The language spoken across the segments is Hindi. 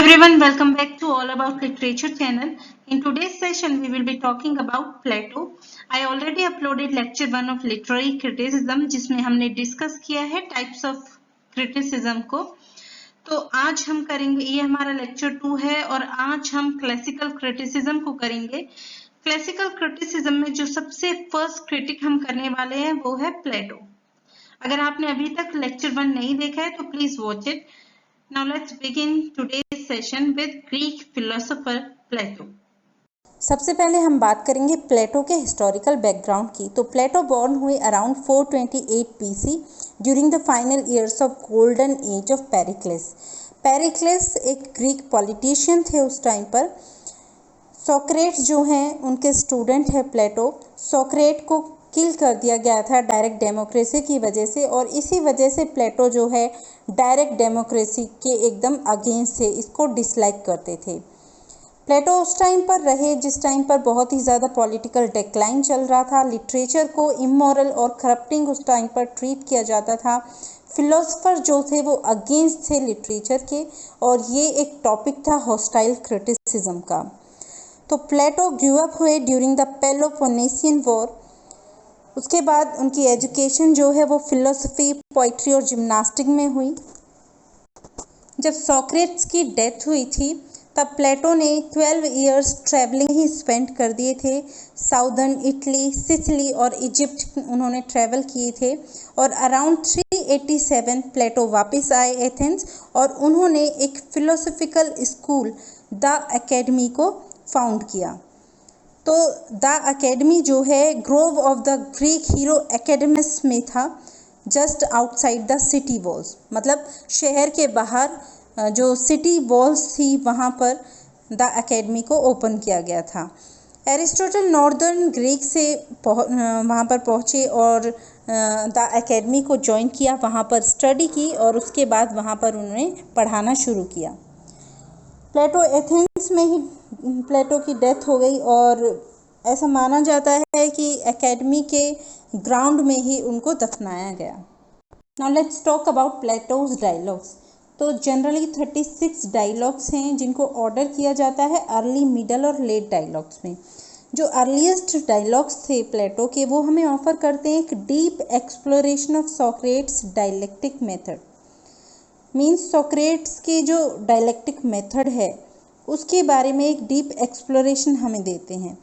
everyone, welcome back to All About Literature channel. In today's session, we will be talking about Plato. I already uploaded lecture 1 of literary criticism जिसमें हमने डिस्कस किया है टाइप्स ऑफ क्रिटिसिज्म को। तो आज हम करेंगे, ये हमारा लेक्चर 2 है और आज हम क्लासिकल क्रिटिसिज्म को करेंगे। क्लासिकल क्रिटिसिज्म में जो सबसे फर्स्ट क्रिटिक हम करने वाले हैं वो है प्लेटो। अगर आपने अभी तक लेक्चर 1 नहीं देखा है तो please watch it. Now let's begin today's session with Greek philosopher Plato. सबसे पहले हम बात करेंगे प्लेटो के हिस्टोरिकल बैकग्राउंड की। तो प्लेटो बॉर्न हुए around 428 BC during the final years of golden age of Pericles. Pericles एक ग्रीक पॉलिटिशियन थे उस टाइम पर। सोक्रेट्स जो हैं उनके स्टूडेंट है प्लेटो। सोक्रेट को किल कर दिया गया था डायरेक्ट डेमोक्रेसी की वजह से, और इसी वजह से प्लेटो जो है डायरेक्ट डेमोक्रेसी के एकदम अगेंस्ट थे, इसको डिसलाइक करते थे। प्लेटो उस टाइम पर रहे जिस टाइम पर बहुत ही ज़्यादा पॉलिटिकल डिक्लाइन चल रहा था। लिटरेचर को इमोरल और करप्टिंग उस टाइम पर ट्रीट किया जाता था। फिलोसोफर जो थे वो अगेंस्ट थे लिटरेचर के, और ये एक टॉपिक था हॉस्टाइल क्रिटिसिज्म का। तो प्लेटो ग्रू अप हुए ड्यूरिंग द पेलोपोनेसियन वॉर। उसके बाद उनकी एजुकेशन जो है वो फिलोसफी, पोइट्री और जिम्नास्टिक में हुई। जब सोक्रेट्स की डेथ हुई थी तब प्लेटो ने 12 इयर्स ट्रैवलिंग ही स्पेंड कर दिए थे। साउदर्न इटली, सिसिली और इजिप्ट उन्होंने ट्रैवल किए थे, और अराउंड 387 प्लेटो वापस आए एथेंस, और उन्होंने एक फिलोसफिकल स्कूल द एकेडमी को फाउंड किया। तो द एकेडमी जो है grove of the Greek hero Academus में था, just outside the city walls, मतलब शहर के बाहर जो सिटी वॉल्स थी वहाँ पर द एकेडमी को ओपन किया गया था। एरिस्टोटल नॉर्दर्न ग्रीक से वहाँ पर पहुँचे और द एकेडमी को ज्वाइन किया, वहाँ पर स्टडी की, और उसके बाद वहाँ पर उन्होंने पढ़ाना शुरू किया। प्लेटो एथेंस में ही प्लेटो की डेथ हो गई, और ऐसा माना जाता है कि एकेडमी के ग्राउंड में ही उनको दफनाया गया। Now let's talk about Plato's dialogues. तो जनरली 36 डायलॉग्स हैं जिनको ऑर्डर किया जाता है अर्ली, मिडल और लेट डायलॉग्स में। जो अर्लीस्ट डायलॉग्स थे प्लेटो के वो हमें ऑफर करते हैं एक deep exploration of Socrates dialectic method. Means Socrates के जो डायलेक्टिक मेथड है उसके बारे में एक डीप एक्सप्लोरेशन हमें देते हैं।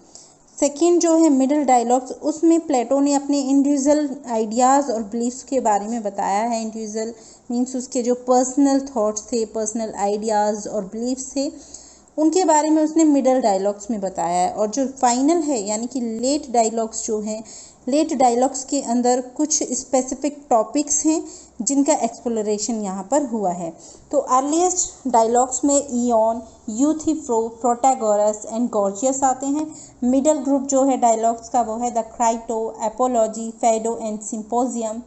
सेकंड जो है मिडिल डायलॉग्स, उसमें प्लेटो ने अपने इंडिविजुअल आइडियाज़ और बिलीफ्स के बारे में बताया है। इंडिविजुअल मीन्स उसके जो पर्सनल थॉट्स थे, पर्सनल आइडियाज़ और बिलीफ्स थे, उनके बारे में उसने मिडिल डायलॉग्स में बताया है। और जो फाइनल है यानी कि लेट डायलॉग्स जो हैं, लेट डायलॉग्स के अंदर कुछ स्पेसिफिक टॉपिक्स हैं जिनका एक्सप्लोरेशन यहाँ पर हुआ है। तो अर्लीस्ट डायलॉग्स में ईओन, यूथिफ्रो, प्रोटैगोरस एंड गॉर्जियस आते हैं। मिडल ग्रुप जो है डायलॉग्स का वो है the Crito, Apology, Phaedo and Symposium.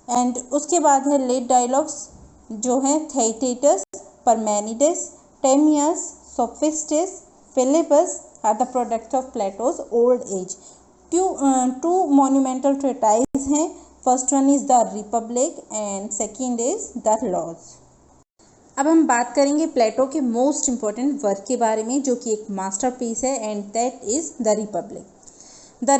And उसके बाद है लेट डायलॉग्स जो है Theaetetus, Parmenides, Timaeus, Sophistes, Philebus are the products of Plato's old age. Two monumental treatise हैं। First one is the Republic and second is the Laws. अब हम बात करेंगे प्लेटो के मोस्ट इम्पॉर्टेंट वर्क के बारे में जो कि एक मास्टरपीस है, and that is the Republic. The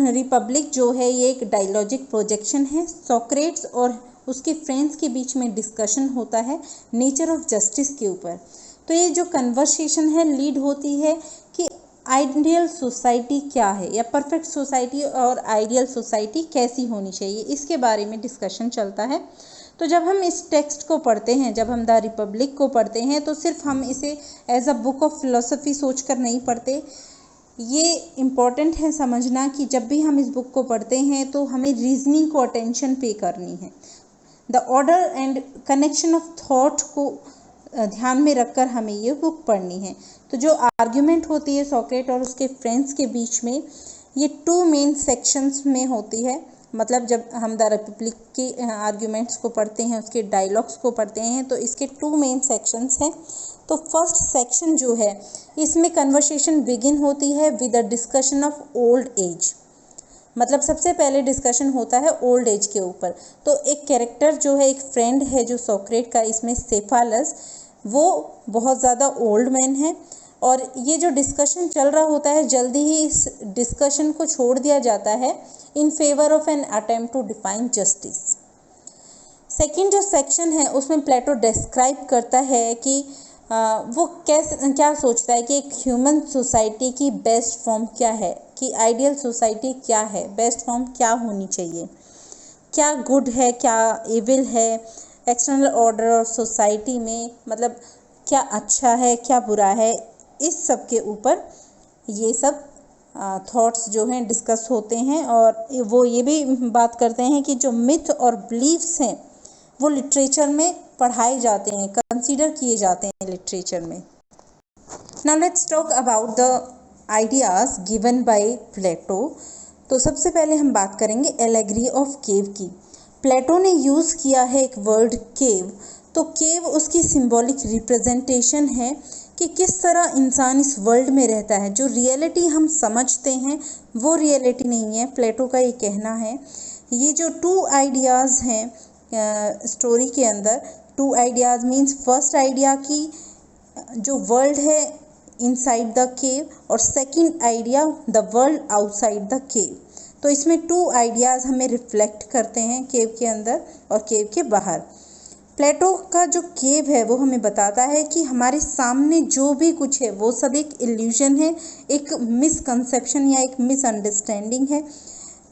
Republic जो है ये एक डायलॉजिक प्रोजेक्शन है। सोक्रेट्स और उसके फ्रेंड्स के बीच में डिस्कशन होता है नेचर ऑफ जस्टिस के ऊपर। तो ये जो कन्वर्सेशन है लीड होती है कि आइडियल सोसाइटी क्या है, या परफेक्ट सोसाइटी और आइडियल सोसाइटी कैसी होनी चाहिए, इसके बारे में डिस्कशन चलता है। तो जब हम इस टेक्स्ट को पढ़ते हैं, जब हम द रिपब्लिक को पढ़ते हैं, तो सिर्फ हम इसे as a book of philosophy सोचकर नहीं पढ़ते। ये इम्पॉर्टेंट है समझना कि जब भी हम इस बुक को पढ़ते हैं तो हमें रीजनिंग को अटेंशन पे करनी है। The order and connection of thought को ध्यान में रखकर हमें ये बुक पढ़नी है। तो जो आर्ग्यूमेंट होती है सोक्रेट और उसके फ्रेंड्स के बीच में, ये 2 मेन सेक्शंस में होती है। मतलब जब हम द रिपब्लिक के आर्ग्यूमेंट्स को पढ़ते हैं, उसके डायलॉग्स को पढ़ते हैं, तो इसके 2 मेन सेक्शंस हैं। तो फर्स्ट सेक्शन जो है इसमें कन्वर्सेशन बिगिन होती है with a discussion of old age. मतलब सबसे पहले डिस्कशन होता है ओल्ड एज के ऊपर। तो एक कैरेक्टर जो है, एक फ्रेंड है जो सोक्रेट का, इसमें सेफालस, वो बहुत ज़्यादा ओल्ड मैन है और ये जो डिस्कशन चल रहा होता है जल्दी ही इस डिस्कशन को छोड़ दिया जाता है in favour of an attempt to define justice. Second जो सेक्शन है उसमें प्लेटो डिस्क्राइब करता है कि वो क्या सोचता है कि एक ह्यूमन सोसाइटी की बेस्ट फॉर्म क्या है, कि आइडियल सोसाइटी क्या है, बेस्ट फॉर्म क्या होनी चाहिए, क्या गुड है, क्या इविल है, एक्सटर्नल ऑर्डर ऑफ सोसाइटी में मतलब क्या अच्छा है, क्या बुरा है, इस सब के ऊपर ये सब थॉट्स जो हैं डिस्कस होते हैं। और वो ये भी बात करते हैं कि जो मिथ और बिलीफ्स हैं वो लिटरेचर में पढ़ाए जाते हैं, कंसीडर किए जाते हैं लिटरेचर में। Now let's talk about the ideas given by Plato. तो सबसे पहले हम बात करेंगे एलेगरी ऑफ केव की। प्लेटो ने यूज़ किया है एक वर्ड केव। तो केव उसकी सिंबॉलिक रिप्रेजेंटेशन है कि किस तरह इंसान इस वर्ल्ड में रहता है। जो रियलिटी हम समझते हैं वो रियलिटी नहीं है, प्लेटो का ये कहना है। ये जो टू आइडियाज़ हैं स्टोरी के अंदर, two ideas means first idea की जो वर्ल्ड है इनसाइड द केव और second idea the world outside the cave. तो इसमें टू आइडियाज़ हमें रिफ्लेक्ट करते हैं केव के अंदर और केव के बाहर। प्लेटो का जो केव है वो हमें बताता है कि हमारे सामने जो भी कुछ है वो सब एक इल्यूजन है, एक मिसकंसेप्शन या एक मिसअंडरस्टैंडिंग है।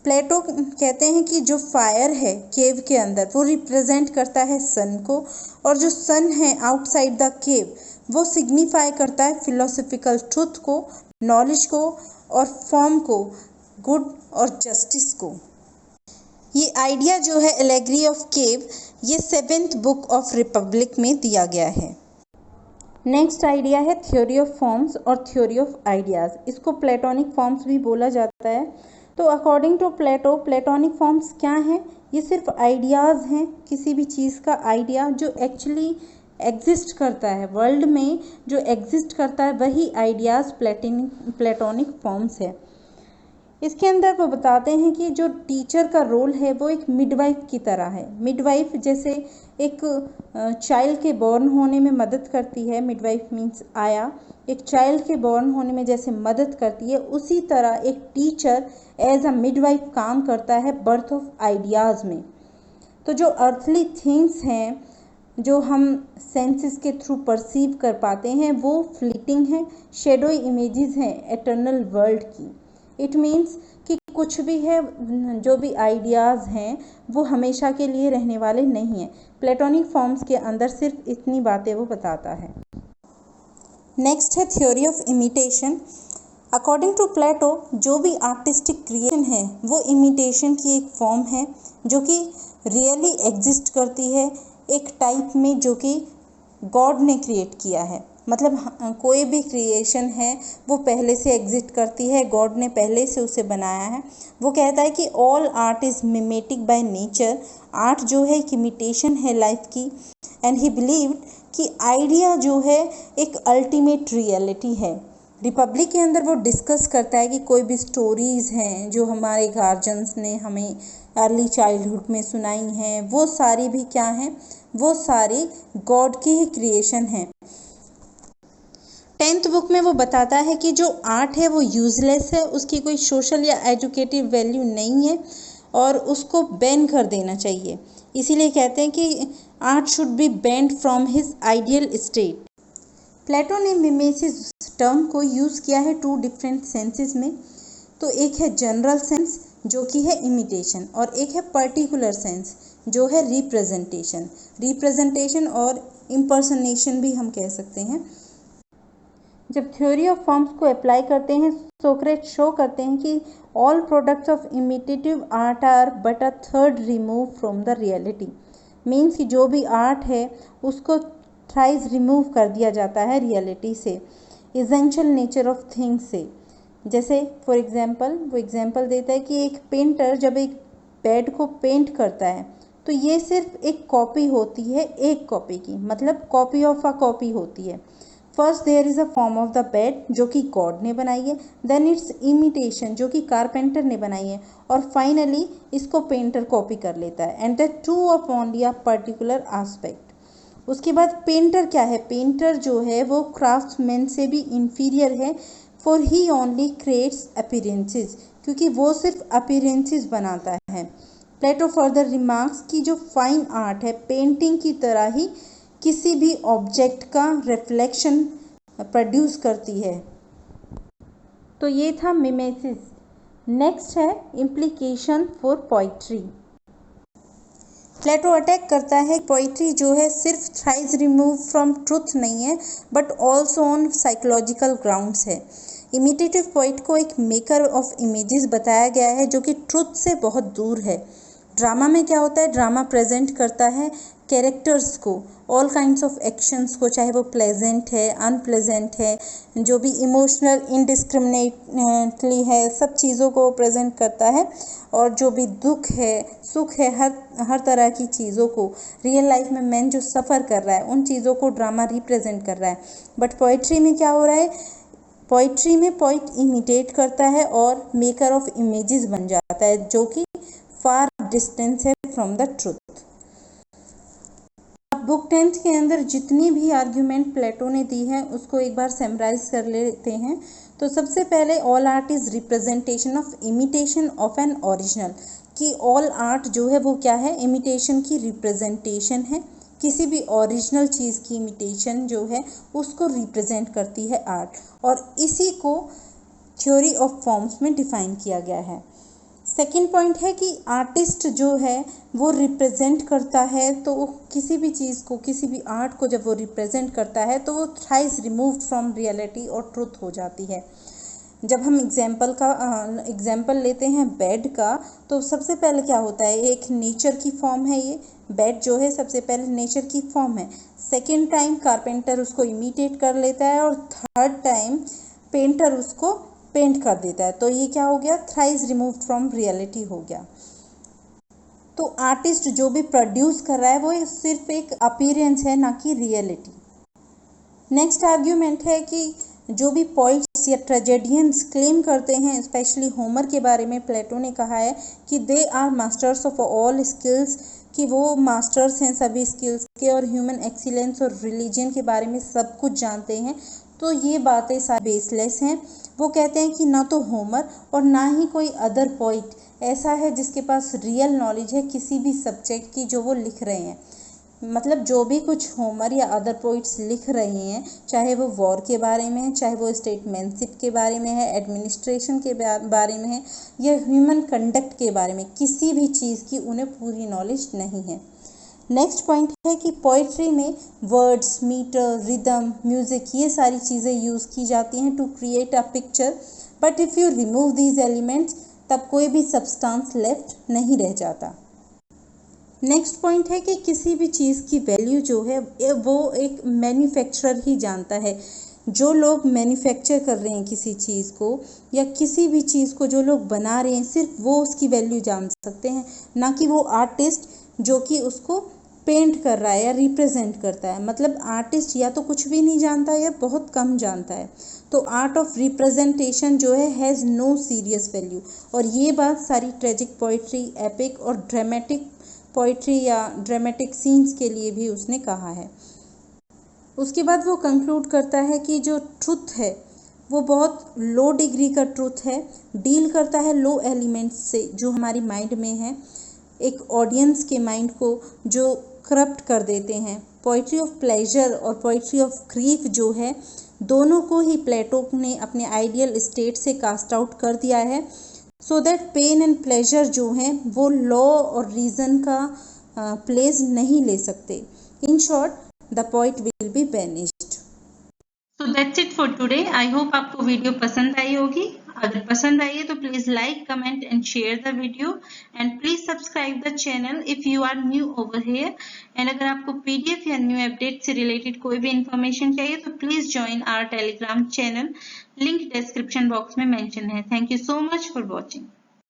प्लेटो कहते हैं कि जो फायर है केव के अंदर वो रिप्रेजेंट करता है सन को, और जो सन है आउटसाइड द केव वो सिग्निफाई करता है फिलोसफिकल ट्रुथ को, नॉलेज को और फॉर्म को, गुड और जस्टिस को। ये आइडिया जो है एलेगरी ऑफ केव ये 7th बुक ऑफ रिपब्लिक में दिया गया है। नेक्स्ट आइडिया है थ्योरी ऑफ फॉर्म्स और थ्योरी ऑफ आइडियाज़। इसको प्लेटोनिक फॉर्म्स भी बोला जाता है। तो according to Plato platonic forms क्या हैं? ये सिर्फ आइडियाज़ हैं, किसी भी चीज़ का आइडिया जो एक्चुअली एग्जिस्ट करता है वर्ल्ड में, जो एग्जिस्ट करता है वही आइडियाज़ प्लेटोनिक फॉर्म्स है। इसके अंदर वो बताते हैं कि जो टीचर का रोल है वो एक मिडवाइफ की तरह है। मिडवाइफ जैसे एक चाइल्ड के बॉर्न होने में मदद करती है, मिडवाइफ मीन्स आया, एक चाइल्ड के बॉर्न होने में जैसे मदद करती है, उसी तरह एक टीचर एज अ मिडवाइफ काम करता है बर्थ ऑफ आइडियाज़ में। तो जो अर्थली थिंग्स हैं जो हम सेंसेस के थ्रू परसीव कर पाते हैं वो फ्लीटिंग है, शेडोई इमेजेस हैं एटर्नल वर्ल्ड की। इट मीन्स कि कुछ भी है, जो भी आइडियाज़ हैं वो हमेशा के लिए रहने वाले नहीं हैं। प्लेटोनिक फॉर्म्स के अंदर सिर्फ इतनी बातें वो बताता है। नेक्स्ट है theory of imitation. According to Plato जो भी आर्टिस्टिक क्रिएशन है वो इमिटेशन की एक फॉर्म है जो कि रियली एग्जिस्ट करती है एक टाइप में जो कि गॉड ने क्रिएट किया है। मतलब कोई भी क्रिएशन है वो पहले से एग्जिस्ट करती है, गॉड ने पहले से उसे बनाया है। वो कहता है कि all art is mimetic by nature. Art जो है एक इमिटेशन है लाइफ की। एंड ही बिलीव्ड कि आइडिया जो है एक अल्टीमेट रियलिटी है। रिपब्लिक के अंदर वो डिस्कस करता है कि कोई भी स्टोरीज़ हैं जो हमारे गार्जियंस ने हमें अर्ली चाइल्डहुड में सुनाई हैं वो सारी भी क्या हैं, वो सारी गॉड की ही क्रिएशन हैं। 10th बुक में वो बताता है कि जो आर्ट है वो यूजलेस है, उसकी कोई सोशल या एजुकेटिव वैल्यू नहीं है और उसको बैन कर देना चाहिए। इसीलिए कहते हैं कि art should be banned from his ideal state. Plato ने मिमेसिस टर्म को यूज़ किया है 2 डिफरेंट सेंसेस में। तो एक है जनरल सेंस जो कि है इमिटेशन और एक है पर्टिकुलर सेंस जो है रिप्रेजेंटेशन। रिप्रेजेंटेशन और इम्पर्सनेशन भी हम कह सकते हैं। जब थ्योरी ऑफ फॉर्म्स को अप्लाई करते हैं सोक्रेट्स शो करते हैं कि all products of imitative art are but a third remove from the reality. Means कि जो भी आर्ट है उसको थ्राइस रिमूव कर दिया जाता है रियलिटी से, एसेंशियल नेचर ऑफ थिंग्स से। जैसे फॉर एग्जांपल वो एग्जांपल देता है कि एक पेंटर जब एक बेड को पेंट करता है तो ये सिर्फ एक कॉपी होती है, एक कॉपी की, मतलब कॉपी ऑफ अ कॉपी होती है। First there is a form of the bed जो कि गॉड ने बनाई है, देन इट्स इमिटेशन जो कि कारपेंटर ने बनाई है, और फाइनली इसको पेंटर कॉपी कर लेता है। And the true of only a particular aspect. उसके बाद पेंटर क्या है, पेंटर जो है वो क्राफ्ट्समैन से भी इंफीरियर है, for he only creates appearances, क्योंकि वो सिर्फ अपीयरेंसेस बनाता है। प्लेटो फर्दर रिमार्क्स कि जो फाइन आर्ट है पेंटिंग की तरह ही किसी भी ऑब्जेक्ट का रिफ्लेक्शन प्रोड्यूस करती है। तो ये था मिमेसिस। नेक्स्ट है implication for poetry. Plato attack करता है पोइट्री जो है सिर्फ थ्राइस रिमूव फ्रॉम ट्रुथ नहीं है, but also on psychological grounds है। इमिटेटिव पोइट को एक मेकर ऑफ इमेजेस बताया गया है जो कि ट्रुथ से बहुत दूर है। ड्रामा में क्या होता है, ड्रामा प्रेजेंट करता है कैरेक्टर्स को, ऑल काइंड्स ऑफ एक्शंस को, चाहे वो प्लेजेंट है, अनप्लेजेंट है, जो भी इमोशनल इनडिस्क्रिमिनेटली है, सब चीज़ों को प्रेजेंट करता है। और जो भी दुख है, सुख है, हर तरह की चीज़ों को, रियल लाइफ में मैन जो सफ़र कर रहा है उन चीज़ों को ड्रामा रिप्रेजेंट कर रहा है। बट पोइट्री में क्या हो रहा है, पोइट्री में पोइट इमिटेट करता है और मेकर ऑफ इमेजेस बन जाता है, जो कि फार डिस्टेंस है from the truth. Book 10th के अंदर जितनी भी आर्ग्यूमेंट प्लेटो ने दी है उसको एक बार समराइज कर लेते हैं। तो सबसे पहले all art is representation of imitation of an original, कि ऑल आर्ट जो है वो क्या है, इमिटेशन की रिप्रेजेंटेशन है, किसी भी ओरिजिनल चीज़ की इमिटेशन जो है उसको रिप्रेजेंट करती है आर्ट, और इसी को थ्योरी ऑफ फॉर्म्स में डिफाइन किया गया है। सेकेंड पॉइंट है कि आर्टिस्ट जो है वो रिप्रेजेंट करता है, तो वो किसी भी चीज़ को, किसी भी आर्ट को जब वो रिप्रेजेंट करता है तो वो थ्राइस रिमूव्ड फ्रॉम रियलिटी और ट्रुथ हो जाती है। जब हम एग्जाम्पल लेते हैं बेड का, तो सबसे पहले क्या होता है, एक नेचर की फॉर्म है, ये बेड जो है सबसे पहले नेचर की फॉर्म है। सेकेंड टाइम कारपेंटर उसको इमिटेट कर लेता है और थर्ड टाइम पेंटर उसको पेंट कर देता है, तो ये क्या हो गया, थ्राइस रिमूव्ड फ्रॉम रियलिटी हो गया। तो आर्टिस्ट जो भी प्रोड्यूस कर रहा है वो सिर्फ एक अपीयरेंस है, ना कि रियलिटी। नेक्स्ट आर्ग्यूमेंट है कि जो भी पोइट्स या ट्रेजेडियंस क्लेम करते हैं, स्पेशली होमर के बारे में प्लेटो ने कहा है कि they are masters of all skills, कि वो मास्टर्स हैं सभी स्किल्स के, और ह्यूमन एक्सीलेंस और रिलीजन के बारे में सब कुछ जानते हैं। तो ये बातें सारी बेसलेस हैं। वो कहते हैं कि ना तो होमर और ना ही कोई अदर पोइट ऐसा है जिसके पास रियल नॉलेज है किसी भी सब्जेक्ट की जो वो लिख रहे हैं। मतलब जो भी कुछ होमर या अदर पोइट्स लिख रहे हैं, चाहे वो वॉर के बारे में है, चाहे वो स्टेटमैनशिप के बारे में है, एडमिनिस्ट्रेशन के बारे में है, या ह्यूमन कंडक्ट के बारे में, किसी भी चीज़ की उन्हें पूरी नॉलेज नहीं है। नेक्स्ट पॉइंट है कि पोइट्री में वर्ड्स, मीटर, रिदम, म्यूज़िक, ये सारी चीज़ें यूज़ की जाती हैं to create a picture, but if you remove these elements तब कोई भी सब्सटेंस लेफ्ट नहीं रह जाता। नेक्स्ट पॉइंट है कि किसी भी चीज़ की वैल्यू जो है वो एक मैन्युफैक्चरर ही जानता है। जो लोग मैन्युफैक्चर कर रहे हैं किसी चीज़ को या किसी भी चीज़ को जो लोग बना रहे हैं, सिर्फ वो उसकी वैल्यू जान सकते हैं, ना कि वो आर्टिस्ट जो कि उसको पेंट कर रहा है या रिप्रेजेंट करता है। मतलब आर्टिस्ट या तो कुछ भी नहीं जानता या बहुत कम जानता है। तो आर्ट ऑफ रिप्रेजेंटेशन जो है हैज़ नो सीरियस वैल्यू। और ये बात सारी ट्रेजिक पोइट्री, एपिक और ड्रामेटिक पोइट्री या ड्रामेटिक सीन्स के लिए भी उसने कहा है। उसके बाद वो कंक्लूड करता है कि जो ट्रुथ है वो बहुत लो डिग्री का ट्रुथ है, डील करता है लो एलिमेंट्स से जो हमारी माइंड में है, एक ऑडियंस के माइंड को जो करप्ट कर देते हैं। पोइट्री ऑफ प्लेजर और पोइट्री ऑफ ग्रीफ जो है, दोनों को ही प्लेटो ने अपने आइडियल स्टेट से कास्ट आउट कर दिया है, so that pain and pleasure जो हैं वो लॉ और रीज़न का प्लेस नहीं ले सकते। In short, the poet will be banished. So that's it for today. I hope आपको वीडियो पसंद आई होगी। अगर पसंद आई है तो please like, comment and share the video and please subscribe the channel if you are new over here. And अगर आपको पीडीएफ या न्यू अपडेट से रिलेटेड कोई भी इंफॉर्मेशन चाहिए तो please join our telegram channel, link description box में मेंशन है। Thank you so much for watching.